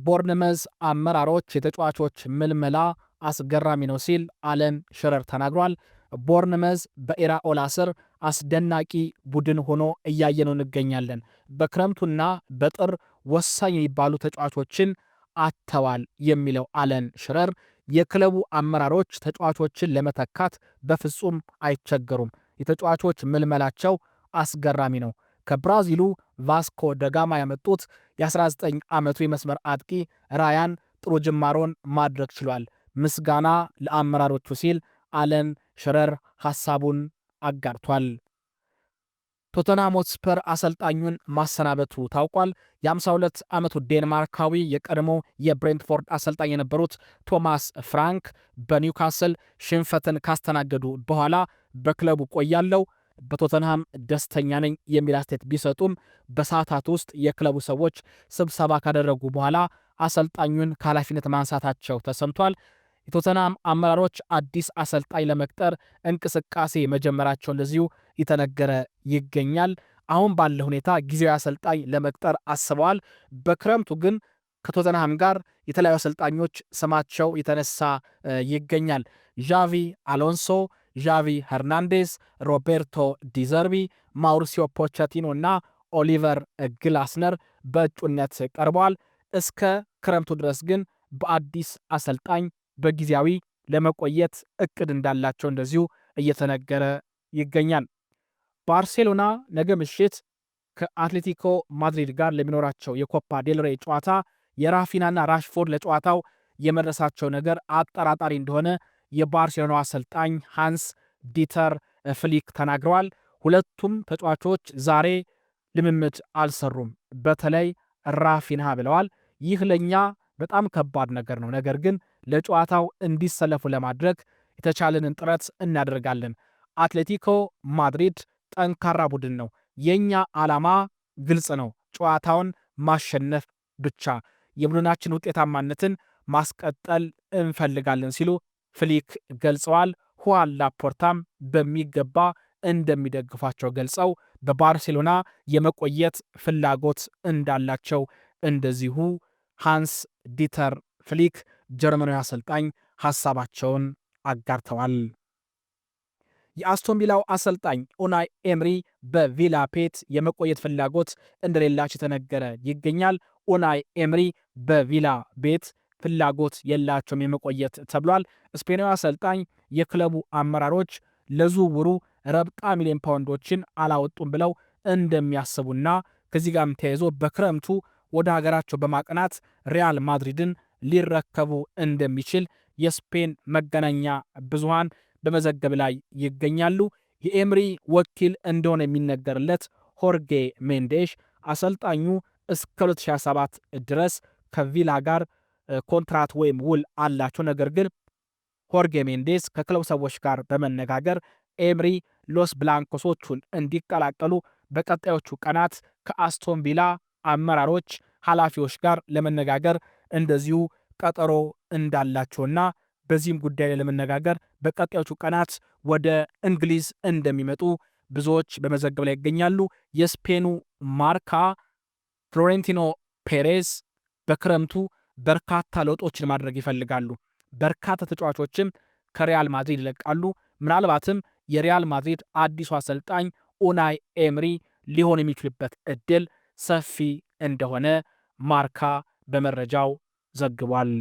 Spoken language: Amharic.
ቦርንመዝ አመራሮች የተጫዋቾች ምልመላ አስገራሚ ነው ሲል አለን ሽረር ተናግሯል። ቦርንመዝ በኢራኦላ ስር አስደናቂ ቡድን ሆኖ እያየነው እንገኛለን። በክረምቱና በጥር ወሳኝ የሚባሉ ተጫዋቾችን አጥተዋል የሚለው አለን ሽረር የክለቡ አመራሮች ተጫዋቾችን ለመተካት በፍጹም አይቸገሩም። የተጫዋቾች ምልመላቸው አስገራሚ ነው። ከብራዚሉ ቫስኮ ደጋማ ያመጡት የ19 ዓመቱ የመስመር አጥቂ ራያን ጥሩ ጅማሮን ማድረግ ችሏል። ምስጋና ለአመራሮቹ ሲል አለን ሽረር ሐሳቡን አጋርቷል። ቶተንሃም ሆትስፐር አሰልጣኙን ማሰናበቱ ታውቋል። የ52 ዓመቱ ዴንማርካዊ የቀድሞ የብሬንትፎርድ አሰልጣኝ የነበሩት ቶማስ ፍራንክ በኒውካስል ሽንፈትን ካስተናገዱ በኋላ በክለቡ ቆያለው በቶተንሃም ደስተኛ ነኝ የሚል አስተያየት ቢሰጡም በሰዓታት ውስጥ የክለቡ ሰዎች ስብሰባ ካደረጉ በኋላ አሰልጣኙን ከኃላፊነት ማንሳታቸው ተሰምቷል። የቶተንሃም አመራሮች አዲስ አሰልጣኝ ለመቅጠር እንቅስቃሴ መጀመራቸው እንደዚሁ የተነገረ ይገኛል። አሁን ባለ ሁኔታ ጊዜያዊ አሰልጣኝ ለመቅጠር አስበዋል። በክረምቱ ግን ከቶተንሃም ጋር የተለያዩ አሰልጣኞች ስማቸው የተነሳ ይገኛል። ዣቪ አሎንሶ፣ ዣቪ ሄርናንዴዝ፣ ሮቤርቶ ዲዘርቢ፣ ማውሪሲዮ ፖቸቲኖ እና ኦሊቨር ግላስነር በእጩነት ቀርበዋል። እስከ ክረምቱ ድረስ ግን በአዲስ አሰልጣኝ በጊዜያዊ ለመቆየት እቅድ እንዳላቸው እንደዚሁ እየተነገረ ይገኛል። ባርሴሎና ነገ ምሽት ከአትሌቲኮ ማድሪድ ጋር ለሚኖራቸው የኮፓ ዴልሬ ጨዋታ የራፊናና ራሽፎርድ ለጨዋታው የመድረሳቸው ነገር አጠራጣሪ እንደሆነ የባርሴሎና አሰልጣኝ ሃንስ ዲተር ፍሊክ ተናግረዋል። ሁለቱም ተጫዋቾች ዛሬ ልምምድ አልሰሩም፣ በተለይ ራፊና ብለዋል። ይህ ለእኛ በጣም ከባድ ነገር ነው፣ ነገር ግን ለጨዋታው እንዲሰለፉ ለማድረግ የተቻለንን ጥረት እናደርጋለን። አትሌቲኮ ማድሪድ ጠንካራ ቡድን ነው። የኛ ዓላማ ግልጽ ነው፣ ጨዋታውን ማሸነፍ ብቻ። የቡድናችን ውጤታማነትን ማስቀጠል እንፈልጋለን ሲሉ ፍሊክ ገልጸዋል። ሁዋን ላፖርታም በሚገባ እንደሚደግፏቸው ገልጸው በባርሴሎና የመቆየት ፍላጎት እንዳላቸው እንደዚሁ ሃንስ ዲተር ፍሊክ ጀርመናዊ አሰልጣኝ ሐሳባቸውን አጋርተዋል። የአስቶን ቪላው አሰልጣኝ ኡናይ ኤምሪ በቪላ ፔት የመቆየት ፍላጎት እንደሌላቸው የተነገረ ይገኛል። ኡናይ ኤምሪ በቪላ ቤት ፍላጎት የላቸውም የመቆየት ተብሏል። ስፔናዊ አሰልጣኝ የክለቡ አመራሮች ለዝውውሩ ረብጣ ሚሊዮን ፓውንዶችን አላወጡም ብለው እንደሚያስቡና ከዚህ ጋርም ተያይዞ በክረምቱ ወደ ሀገራቸው በማቅናት ሪያል ማድሪድን ሊረከቡ እንደሚችል የስፔን መገናኛ ብዙሃን በመዘገብ ላይ ይገኛሉ። የኤምሪ ወኪል እንደሆነ የሚነገርለት ሆርጌ ሜንዴሽ አሰልጣኙ እስከ 2027 ድረስ ከቪላ ጋር ኮንትራት ወይም ውል አላቸው። ነገር ግን ሆርጌ ሜንዴስ ከክለቡ ሰዎች ጋር በመነጋገር ኤምሪ ሎስ ብላንኮሶቹን እንዲቀላቀሉ በቀጣዮቹ ቀናት ከአስቶን ቪላ አመራሮች፣ ኃላፊዎች ጋር ለመነጋገር እንደዚሁ ቀጠሮ እንዳላቸውና በዚህም ጉዳይ ላይ ለመነጋገር በቀጣዮቹ ቀናት ወደ እንግሊዝ እንደሚመጡ ብዙዎች በመዘገብ ላይ ይገኛሉ። የስፔኑ ማርካ ፍሎሬንቲኖ ፔሬዝ በክረምቱ በርካታ ለውጦችን ማድረግ ይፈልጋሉ። በርካታ ተጫዋቾችም ከሪያል ማድሪድ ይለቃሉ። ምናልባትም የሪያል ማድሪድ አዲሱ አሰልጣኝ ኡናይ ኤምሪ ሊሆን የሚችልበት እድል ሰፊ እንደሆነ ማርካ በመረጃው ዘግቧል።